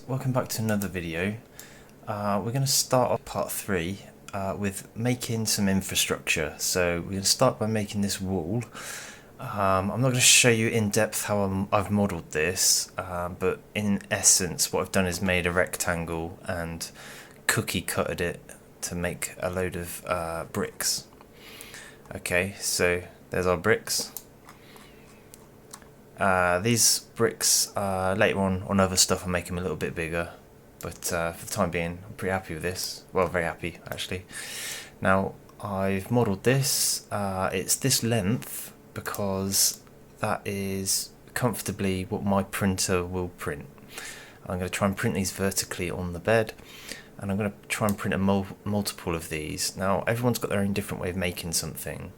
welcome back to another video. We're going to start off part 3 with making some infrastructure. So we're going to start by making this wall. I'm not going to show you in depth how I've modelled this, but in essence what I've done is made a rectangle and cookie cutted it to make a load of bricks. Okay, so there's our bricks. These bricks, later on other stuff I'll make them a little bit bigger, but for the time being I'm pretty happy with this. Well, very happy actually. Now I've modelled this, it's this length because that is comfortably what my printer will print. I'm going to try and print these vertically on the bed, and I'm going to try and print a multiple of these. Now everyone's got their own different way of making something.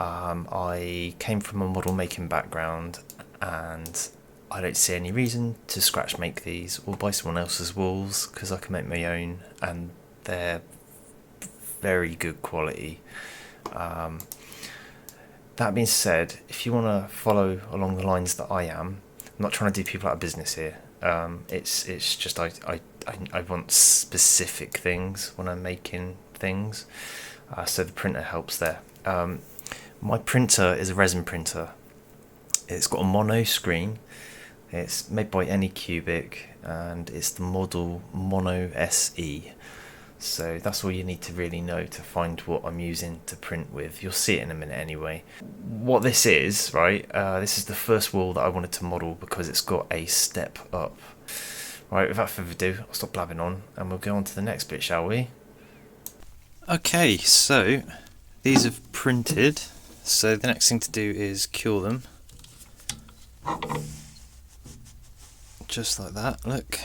I came from a model making background and I don't see any reason to scratch make these or buy someone else's walls, because I can make my own and they're very good quality. That being said, if you want to follow along the lines that I am, I'm not trying to do people out of business here. It's just I want specific things when I'm making things, so the printer helps there. My printer is a resin printer. It's got a mono screen. It's made by Anycubic and it's the model Mono SE. So that's all you need to really know to find what I'm using to print with. You'll see it in a minute anyway. What this is, right, this is the first wall that I wanted to model because it's got a step up. Right, without further ado, I'll stop blabbing on and we'll go on to the next bit, shall we? Okay, so these have printed. So the next thing to do is cure them. Just like that, look.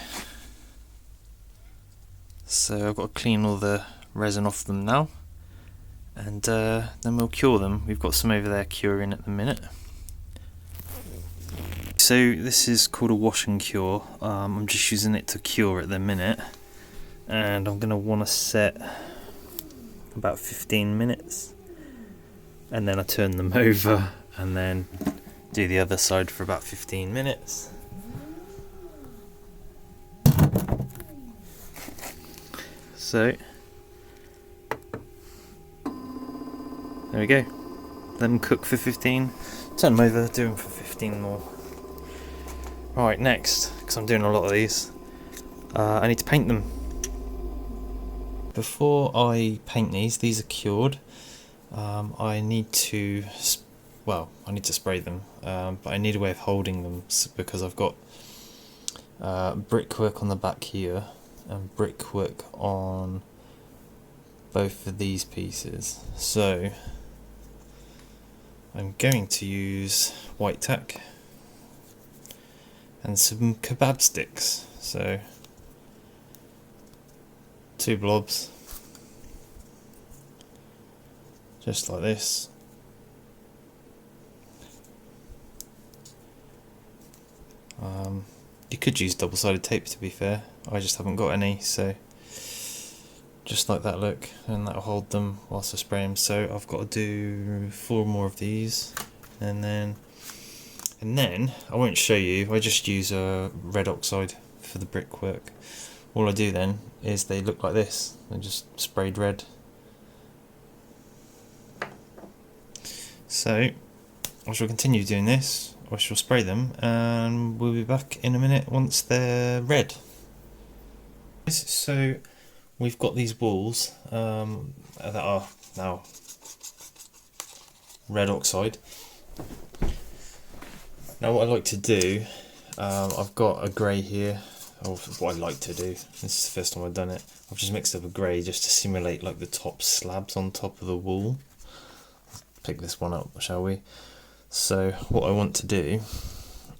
So I've got to clean all the resin off them now, and then we'll cure them. We've got some over there curing at the minute. So this is called a wash and cure. I'm just using it to cure at the minute, and I'm going to want to set about 15 minutes. And then I turn them over and then do the other side for about 15 minutes. So there we go. Let them cook for 15, turn them over, do them for 15 more. Right, next, because I'm doing a lot of these, I need to paint them. Before I paint these are cured. I need to spray them, but I need a way of holding them because I've got brickwork on the back here and brickwork on both of these pieces. So I'm going to use white tack and some kebab sticks. So 2 blobs. Just like this. You could use double-sided tape, to be fair. I just haven't got any, so just like that, look, and that'll hold them whilst I spray them. So I've got to do 4 more of these, and then I won't show you. I just use red oxide for the brickwork. All I do then is they look like this. They're just sprayed red. So I shall continue doing this, I shall spray them, and we'll be back in a minute once they're red. So we've got these walls that are now red oxide. Now what I like to do, I've got a grey here, or what I like to do, this is the first time I've done it, I've just mixed up a grey just to simulate like the top slabs on top of the wall. Pick this one up, shall we? So what I want to do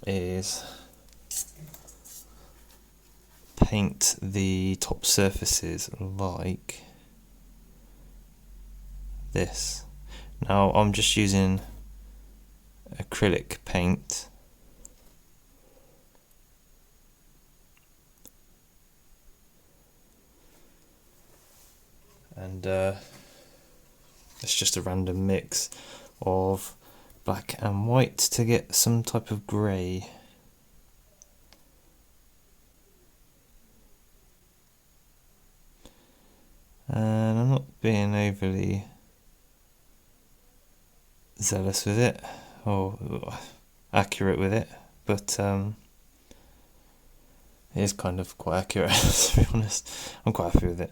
is paint the top surfaces like this. Now I'm just using acrylic paint, and it's just a random mix of black and white to get some type of grey. And I'm not being overly zealous with it or accurate with it, but it is kind of quite accurate to be honest. I'm quite happy with it.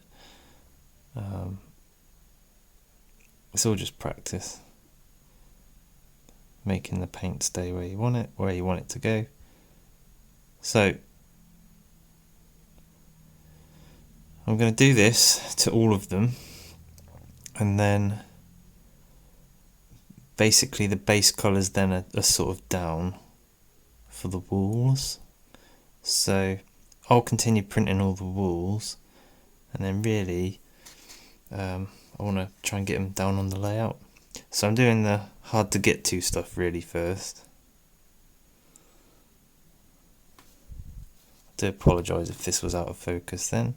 It's all just practice, making the paint stay where you want it to go. So I'm going to do this to all of them, and then basically the base colours then are sort of down for the walls. So I'll continue printing all the walls, and then really I want to try and get them down on the layout. So I'm doing the hard to get to stuff really first. I do apologise if this was out of focus then.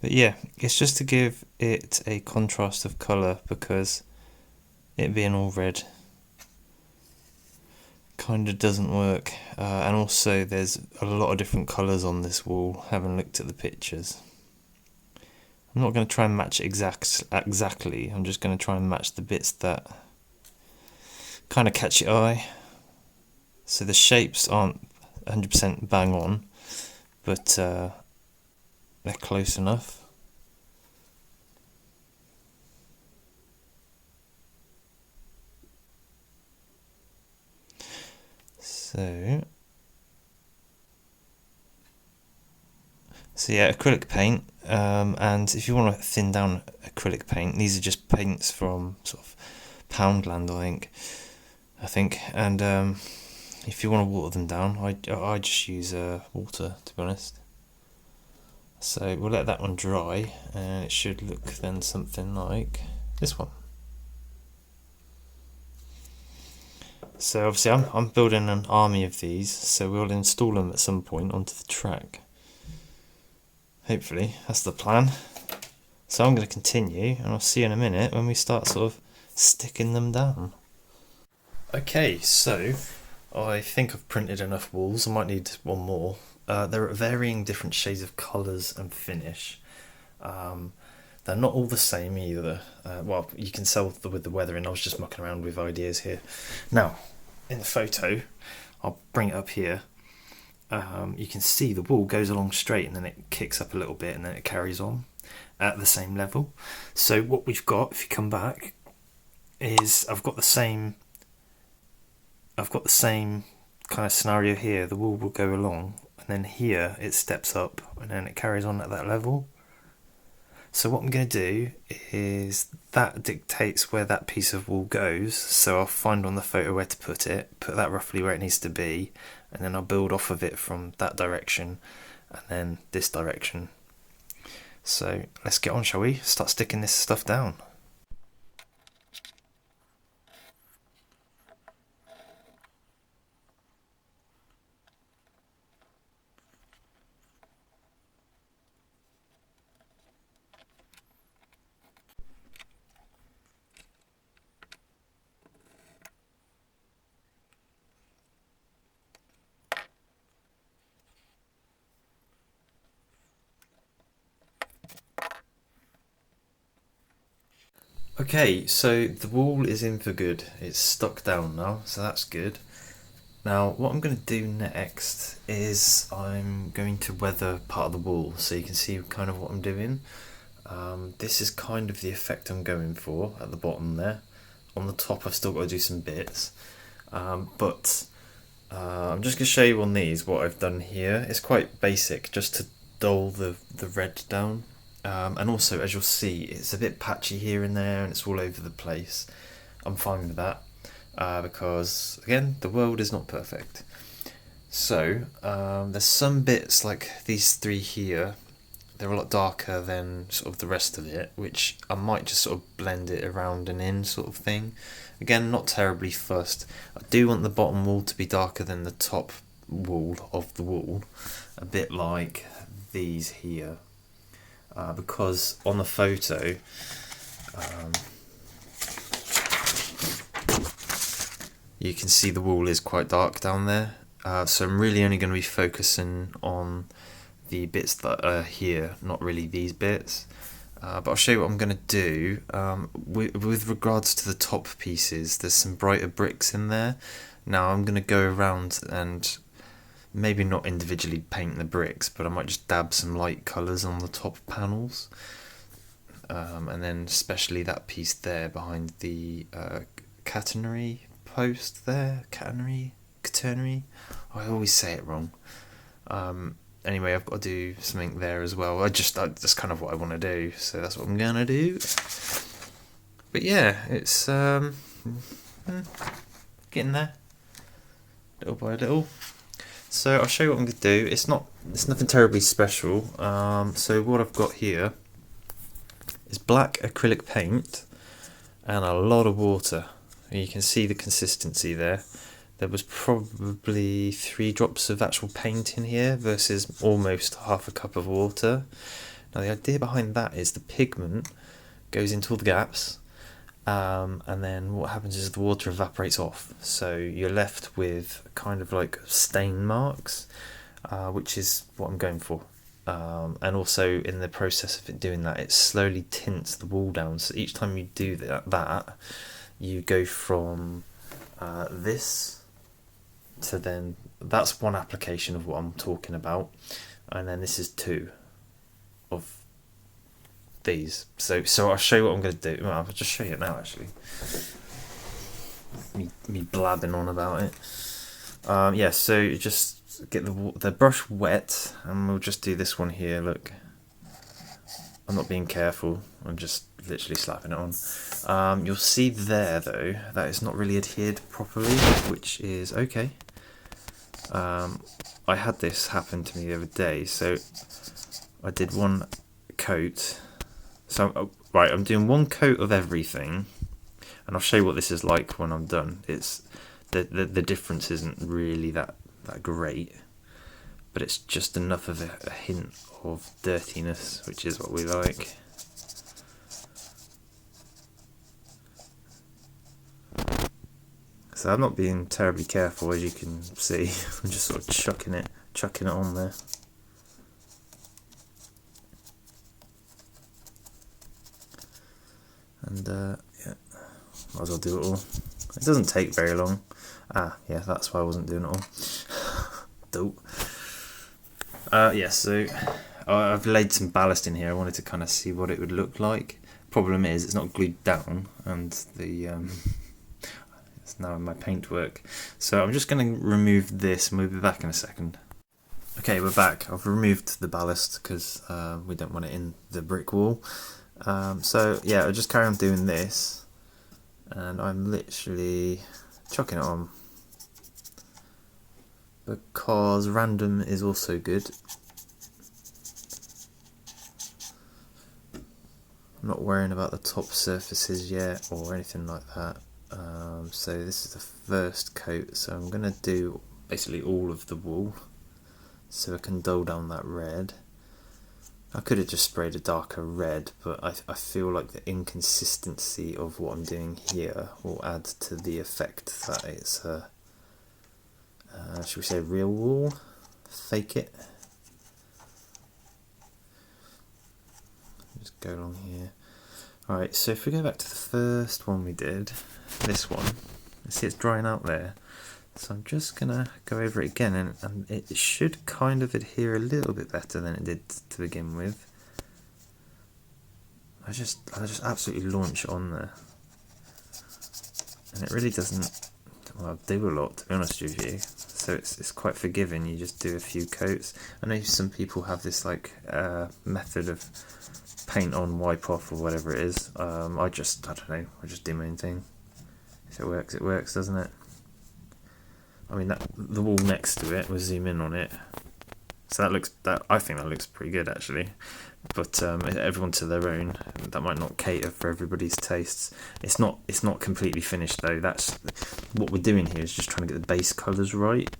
But yeah, it's just to give it a contrast of colour, because it being all red kind of doesn't work. And also there's a lot of different colours on this wall, having looked at the pictures. I'm not going to try and match it exactly, I'm just going to try and match the bits that kind of catch your eye. So the shapes aren't 100% bang on, but they're close enough. So yeah, acrylic paint, and if you want to thin down acrylic paint, these are just paints from sort of Poundland, I think, and if you want to water them down, I just use water, to be honest. So we'll let that one dry, and it should look then something like this one. So obviously I'm building an army of these, so we'll install them at some point onto the track. Hopefully, that's the plan. So I'm going to continue, and I'll see you in a minute when we start sort of sticking them down. Okay, so I think I've printed enough walls. I might need one more. They're at varying different shades of colours and finish. They're not all the same either. Well, you can tell with the weathering. I was just mucking around with ideas here. Now, in the photo, I'll bring it up here. You can see the wall goes along straight, and then it kicks up a little bit, and then it carries on at the same level. So what we've got, if you come back, is I've got the same kind of scenario here. The wall will go along, and then here it steps up, and then it carries on at that level. So what I'm going to do is, that dictates where that piece of wall goes, so I'll find on the photo where to put that roughly where it needs to be, and then I'll build off of it from that direction and then this direction. So let's get on, shall we? Start sticking this stuff down. Okay, so the wall is in for good. It's stuck down now, so that's good. Now, what I'm going to do next is I'm going to weather part of the wall, so you can see kind of what I'm doing. This is kind of the effect I'm going for at the bottom there. On the top, I've still got to do some bits, but I'm just going to show you on these what I've done here. It's quite basic, just to dull the red down. And also, as you'll see, it's a bit patchy here and there, and it's all over the place. I'm fine with that, because again, the world is not perfect. So there's some bits like these three here they're a lot darker than sort of the rest of it, which I might just sort of blend it around and in sort of thing. Again, not terribly fussed. I do want the bottom wall to be darker than the top wall of the wall, a bit like these here, because on the photo, you can see the wall is quite dark down there, so I'm really only going to be focusing on the bits that are here, not really these bits. But I'll show you what I'm going to do. With regards to the top pieces, there's some brighter bricks in there. Now I'm going to go around and maybe not individually paint the bricks, but I might just dab some light colours on the top panels. And then especially that piece there behind the catenary post there. Catenary? I always say it wrong. Anyway, I've got to do something there as well. That's kind of what I want to do, so that's what I'm gonna do. But yeah, it's getting there, little by little. So I'll show you what I'm gonna do. It's nothing terribly special. So what I've got here is black acrylic paint and a lot of water. And you can see the consistency there. There was probably 3 drops of actual paint in here versus almost half a cup of water. Now the idea behind that is the pigment goes into all the gaps, and then what happens is the water evaporates off. So you're left with kind of like stain marks, which is what I'm going for. And also in the process of it doing that, it slowly tints the wall down. So each time you do that you go from this to then, that's one application of what I'm talking about, and then this is 2 of these. So I'll show you what I'm going to do. Well, I'll just show you it now actually. Me blabbing on about it. Yeah, so just get the brush wet, and we'll just do this one here. Look, I'm not being careful, I'm just literally slapping it on. You'll see there though that it's not really adhered properly, which is okay. I had this happen to me the other day, so I did one coat. So right, I'm doing 1 coat of everything, and I'll show you what this is like when I'm done. It's the difference isn't really that great, but it's just enough of a hint of dirtiness, which is what we like. So I'm not being terribly careful, as you can see. I'm just sort of chucking it on there. And yeah, might as well do it all. It doesn't take very long. Yeah, that's why I wasn't doing it all. Dope. Yeah, so I've laid some ballast in here. I wanted to kind of see what it would look like. Problem is, it's not glued down, and the it's now in my paintwork. So I'm just going to remove this, and we'll be back in a second. Okay, we're back. I've removed the ballast because we don't want it in the brick wall. So yeah, I'll just carry on doing this, and I'm literally chucking it on because random is also good. I'm not worrying about the top surfaces yet or anything like that. So this is the first coat, so I'm going to do basically all of the wall so I can dull down that red. I could have just sprayed a darker red, but I feel like the inconsistency of what I'm doing here will add to the effect that it's a, should we say real wall? Fake it. Just go along here. Alright, so if we go back to the first one we did, this one, see it's drying out there. So I'm just going to go over it again, and it should kind of adhere a little bit better than it did to begin with. I just absolutely launch on there. And it really doesn't, well, do a lot, to be honest with you. So it's quite forgiving, you just do a few coats. I know some people have this like method of paint on, wipe off, or whatever it is. I don't know, I just do my own thing. If it works, doesn't it? I mean, the wall next to it, we'll zoom in on it. So I think that looks pretty good actually. But everyone to their own. That might not cater for everybody's tastes. It's not completely finished though. That's what we're doing here, is just trying to get the base colours right.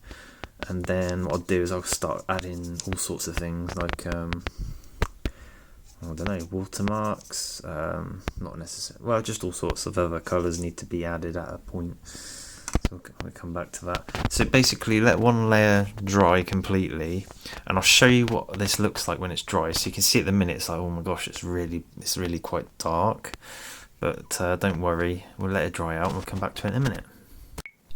And then what I'll do is I'll start adding all sorts of things like I don't know, watermarks. Not necessarily. Well, just all sorts of other colours need to be added at a point. So we'll come back to that. So basically, let one layer dry completely, and I'll show you what this looks like when it's dry. So you can see at the minute it's like, oh my gosh, it's really quite dark. But don't worry, we'll let it dry out and we'll come back to it in a minute.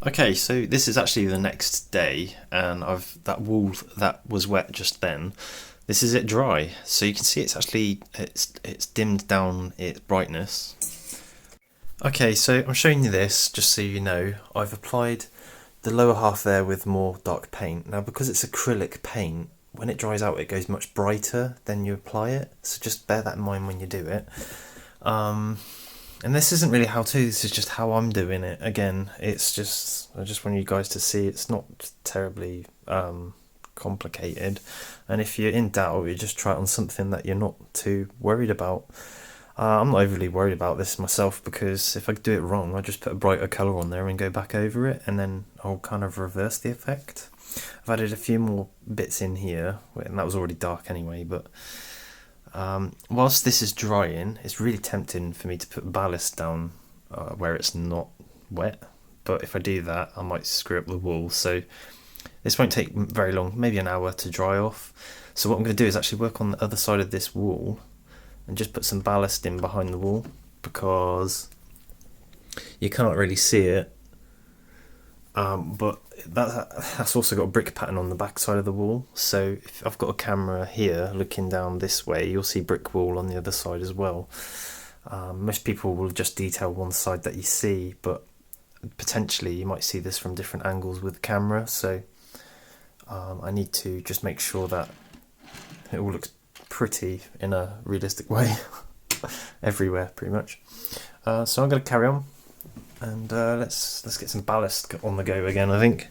Okay, so this is actually the next day, and that wool that was wet just then, this is it dry. So you can see it's dimmed down its brightness. Okay, so I'm showing you this just so you know. I've applied the lower half there with more dark paint. Now, because it's acrylic paint, when it dries out it goes much brighter than you apply it, so just bear that in mind when you do it. And this isn't really how to, this is just how I'm doing it. Again, it's just, I just want you guys to see it's not terribly complicated, and if you're in doubt, you just try it on something that you're not too worried about. I'm not overly worried about this myself, because if I do it wrong, I just put a brighter colour on there and go back over it, and then I'll kind of reverse the effect. I've added a few more bits in here, and that was already dark anyway, but whilst this is drying, it's really tempting for me to put ballast down where it's not wet, but if I do that, I might screw up the wool, so this won't take very long, maybe an hour to dry off. So what I'm going to do is actually work on the other side of this wall and just put some ballast in behind the wall, because you can't really see it, but that's also got a brick pattern on the back side of the wall. So if I've got a camera here looking down this way, you'll see brick wall on the other side as well. Most people will just detail one side that you see, but potentially you might see this from different angles with the camera, so I need to just make sure that it all looks pretty in a realistic way everywhere pretty much. So I'm going to carry on, and let's get some ballast on the go again, I think.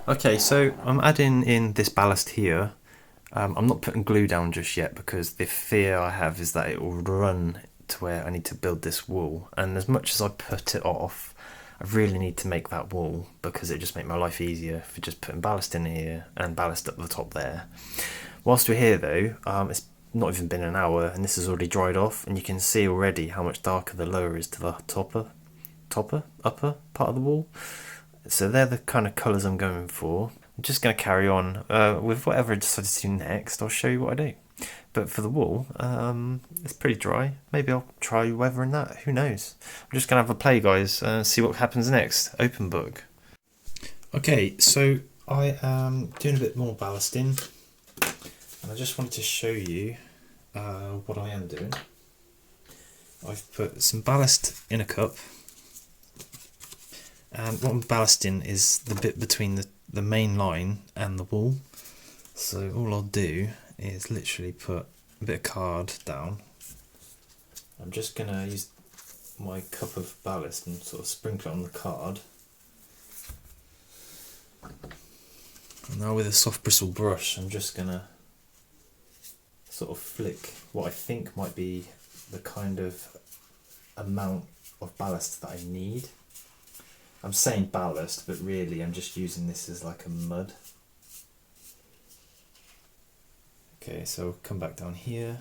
Okay, so I'm adding in this ballast here. I'm not putting glue down just yet, because the fear I have is that it will run to where I need to build this wall, and as much as I put it off, I really need to make that wall, because it just makes my life easier for just putting ballast in here and ballast up the top there. Whilst we're here though, it's not even been an hour and this has already dried off, and you can see already how much darker the lower is to the upper part of the wall. So they're the kind of colours I'm going for. I'm just going to carry on with whatever I decide to do next. I'll show you what I do. But for the wall, it's pretty dry. Maybe I'll try weathering that. Who knows? I'm just going to have a play, guys, see what happens next. Open book. Okay, so I am doing a bit more ballasting, and I just wanted to show you what I am doing. I've put some ballast in a cup. And what I'm ballasting is the bit between the main line and the wall. So all I'll do is literally put a bit of card down. I'm just going to use my cup of ballast and sort of sprinkle it on the card. And now with a soft bristle brush, I'm just going to sort of flick what I think might be the kind of amount of ballast that I need. I'm saying ballast, but really I'm just using this as like a mud. Okay, so I'll come back down here.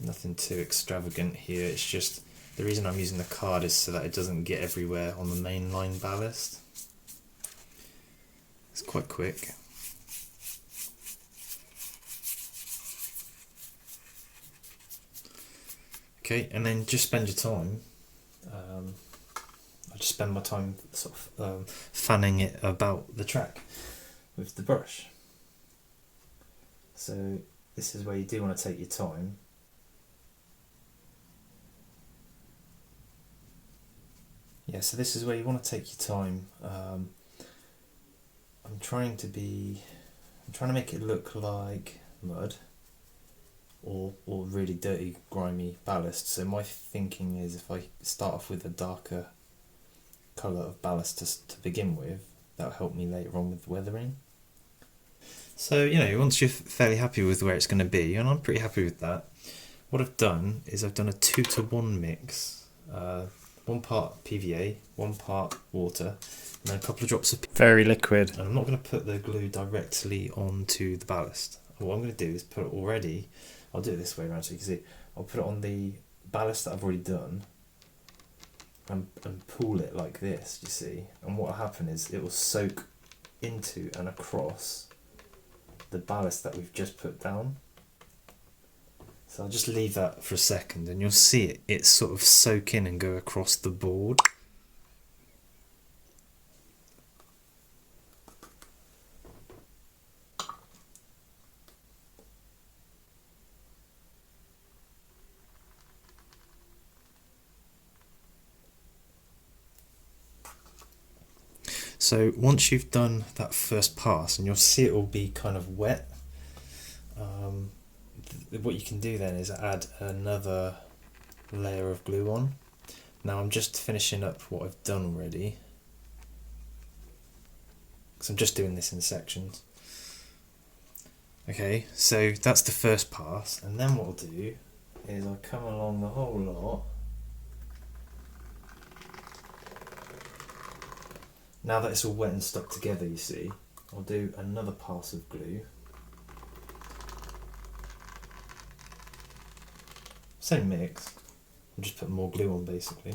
Nothing too extravagant here, it's just the reason I'm using the card is so that it doesn't get everywhere on the main line ballast. It's quite quick. Okay, and then just spend your time. I just spend my time sort of fanning it about the track with the brush. So this is where you do want to take your time. Yeah, so this is where you want to take your time. I'm trying to make it look like mud or really dirty, grimy ballast. So my thinking is if I start off with a darker colour of ballast to begin with, that'll help me later on with weathering. So, once you're fairly happy with where it's going to be, and I'm pretty happy with that, what I've done is I've done a 2-to-1 mix. 1 part PVA, 1 part water, and then a couple of drops of very liquid. And I'm not going to put the glue directly onto the ballast. What I'm going to do is put it already, I'll do it this way around so you can see, I'll put it on the ballast that I've already done and pull it like this, you see, and what will happen is it will soak into and across the ballast that we've just put down. So I'll just leave that for a second and you'll see it sort of soak in and go across the board. So once you've done that first pass, and you'll see it will be kind of wet, what you can do then is add another layer of glue on. Now I'm just finishing up what I've done already, because I'm just doing this in sections. Okay, so that's the first pass, and then what I'll do is I'll come along the whole lot. Now that it's all wet and stuck together, you see, I'll do another pass of glue. Same mix, I'm just putting more glue on basically.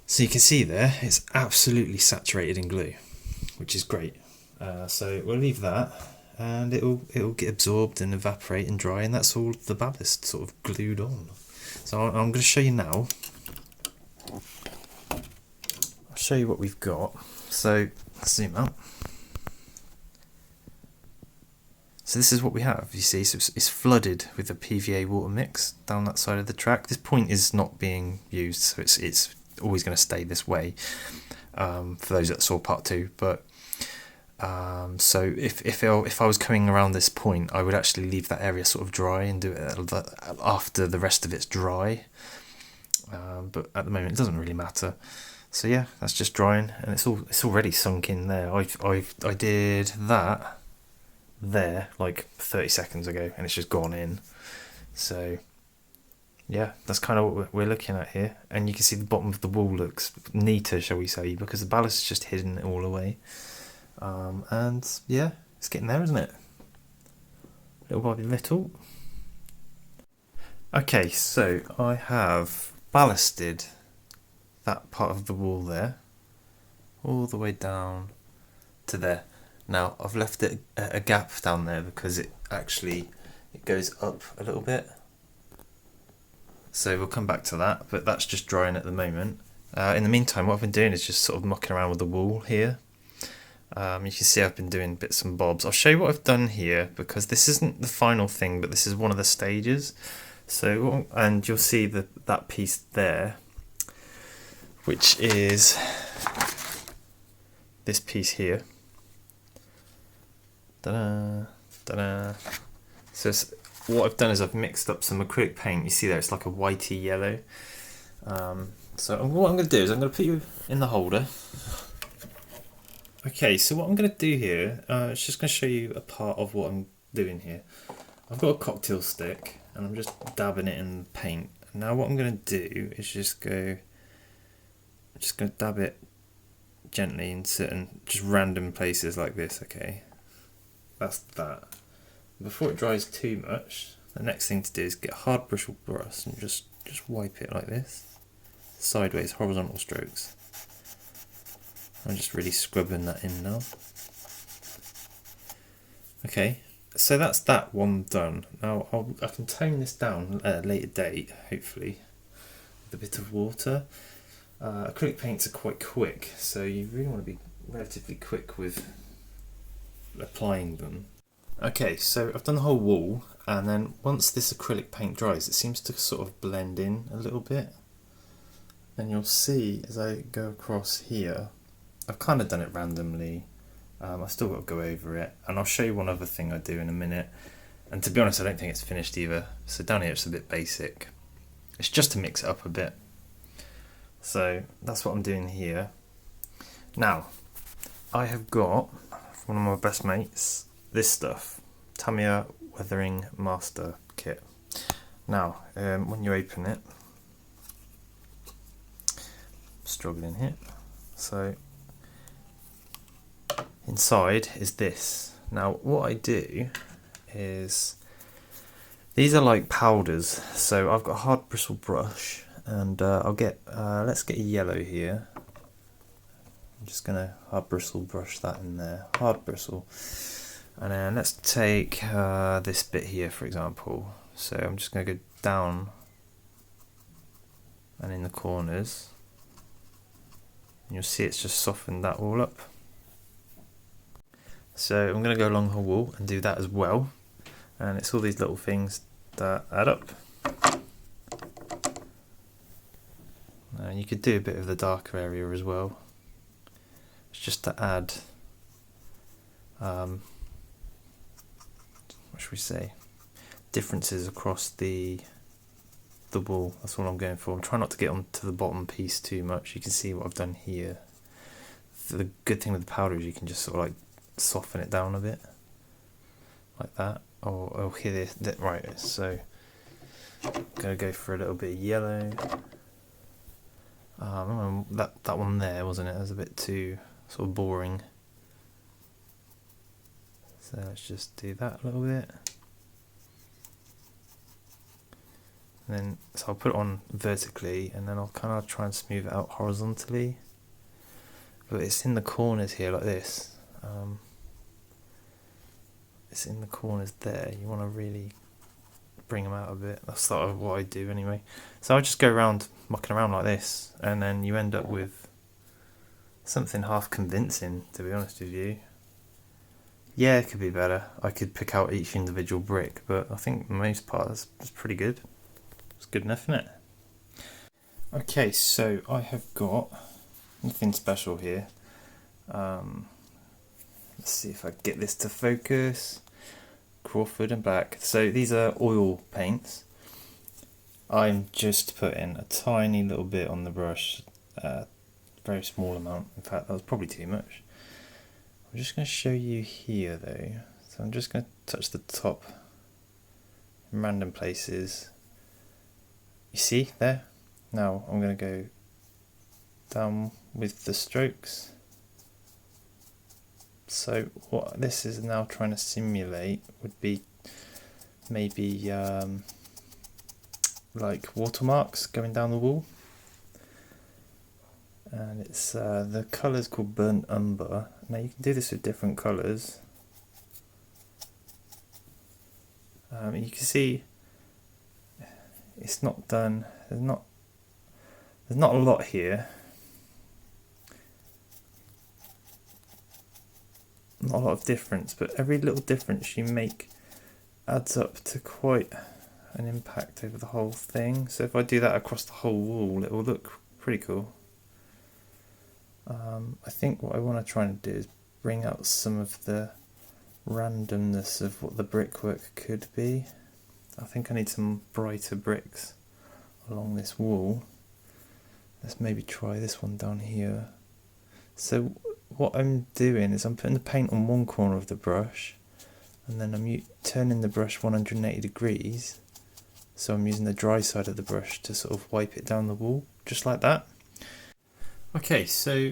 So you can see there, it's absolutely saturated in glue, which is great. So we'll leave that, and it'll get absorbed and evaporate and dry, and that's all the ballast sort of glued on. So I'm going to show you now. I'll show you what we've got. So let's zoom out. So this is what we have, you see, so it's flooded with the PVA water mix down that side of the track. This point is not being used, so it's always going to stay this way, for those that saw part 2. But so if I was coming around this point, I would actually leave that area sort of dry and do it after the rest of it's dry. But at the moment it doesn't really matter. So yeah, that's just drying, and it's already sunk in there. I did that there like 30 seconds ago, and it's just gone in. So yeah, that's kind of what we're looking at here, and you can see the bottom of the wall looks neater, shall we say, because the ballast is just hidden it all away. And yeah, it's getting there, isn't it? Little by little. Okay, so I have ballasted that part of the wall there all the way down to there. Now I've left it a gap down there because it goes up a little bit, so we'll come back to that, but that's just drying at the moment. In the meantime, what I've been doing is just sort of mucking around with the wall here. You can see I've been doing bits and bobs. I'll show you what I've done here, because this isn't the final thing, but this is one of the stages. So, and you'll see that piece there, which is this piece here. Ta-da, ta-da. So what I've done is I've mixed up some acrylic paint. You see there, it's like a whitey yellow. So what I'm going to do is I'm going to put you in the holder. Okay, so what I'm going to do here, it's just going to show you a part of what I'm doing here. I've got a cocktail stick, and I'm just dabbing it in paint. Now what I'm going to do is just going to dab it gently in certain, just random places like this, okay? That's that. Before it dries too much, the next thing to do is get a hard brush and just wipe it like this. Sideways, horizontal strokes. I'm just really scrubbing that in now. Okay, So that's that one done. Now I can tone this down at a later date, hopefully, with a bit of water. Acrylic paints are quite quick, so you really want to be relatively quick with applying them. Okay, so I've done the whole wall, and then once this acrylic paint dries, it seems to sort of blend in a little bit. And you'll see as I go across here, I've kind of done it randomly. I've still got to go over it, and I'll show you one other thing I do in a minute. And to be honest, I don't think it's finished either. So down here it's a bit basic. It's just to mix it up a bit. So that's what I'm doing here. Now, I have got one of my best mates this stuff, Tamiya Weathering Master Kit. Now, when you open it, I'm struggling here. So inside is this. Now, what I do is these are like powders. So I've got a hard bristle brush, and I'll get let's get a yellow here. I'm just gonna hard bristle brush that in there, hard bristle, and then let's take this bit here for example. So I'm just gonna go down and in the corners, and you'll see it's just softened that all up. So I'm gonna go along the whole wall and do that as well, and it's all these little things that add up. And you could do a bit of the darker area as well. It's just to add, what should we say, differences across the wall. That's all I'm going for. I'm trying not to get onto the bottom piece too much. You can see what I've done here. The good thing with the powder is you can just sort of like soften it down a bit, like that. Oh, here, right. So I'm gonna go for a little bit of yellow. That one there, wasn't it? It was a bit too sort of boring. So let's just do that a little bit. And then, so I'll put it on vertically, and then I'll kind of try and smooth it out horizontally. But it's in the corners here, like this. It's in the corners there. You want to really bring them out a bit. That's sort of what I do anyway. So I'll just go around mucking around like this, and then you end up with something half convincing, to be honest with you. Yeah, it could be better. I could pick out each individual brick, but I think the most part is pretty good. It's good enough, isn't it? Okay, so I have got nothing special here. Let's see if I can get this to focus. Crawford and black. So these are oil paints. I'm just putting a tiny little bit on the brush, very small amount. In fact, that was probably too much. I'm just going to show you here though. So I'm just going to touch the top in random places. You see there? Now I'm going to go down with the strokes. So what this is now trying to simulate would be maybe like watermarks going down the wall. And it's the colour's called burnt umber. Now you can do this with different colours. You can see it's not done. There's not a lot here. Not a lot of difference, but every little difference you make adds up to quite an impact over the whole thing. So if I do that across the whole wall, it will look pretty cool. I think what I want to try and do is bring out some of the randomness of what the brickwork could be. I think I need some brighter bricks along this wall. Let's maybe try this one down here. So what I'm doing is I'm putting the paint on one corner of the brush, and then I'm turning the brush 180 degrees, so I'm using the dry side of the brush to sort of wipe it down the wall, just like that. Okay, so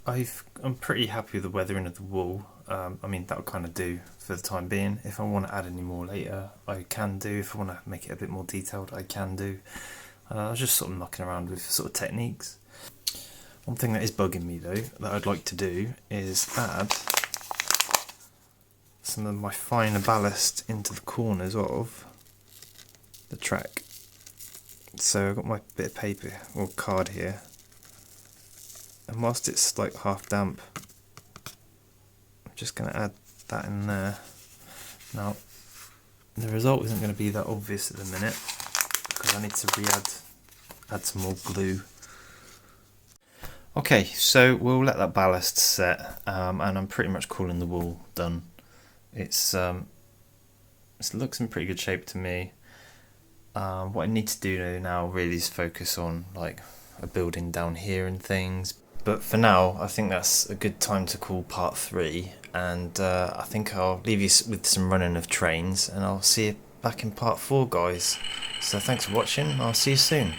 I'm pretty happy with the weathering of the wall. I mean, that'll kind of do for the time being. If I want to add any more later, I can do. If I want to make it a bit more detailed, I can do. I was just sort of mucking around with sort of techniques. One thing that is bugging me though, that I'd like to do, is add some of my finer ballast into the corners of the track. So I've got my bit of paper or card here, and whilst it's like half damp, I'm just going to add that in there. Now the result isn't going to be that obvious at the minute because I need to add some more glue. Okay, so we'll let that ballast set, and I'm pretty much calling the wall done. It looks in pretty good shape to me. What I need to do now really is focus on like a building down here and things. But for now, I think that's a good time to call part 3, and I think I'll leave you with some running of trains, and I'll see you back in part 4, guys. So thanks for watching, I'll see you soon.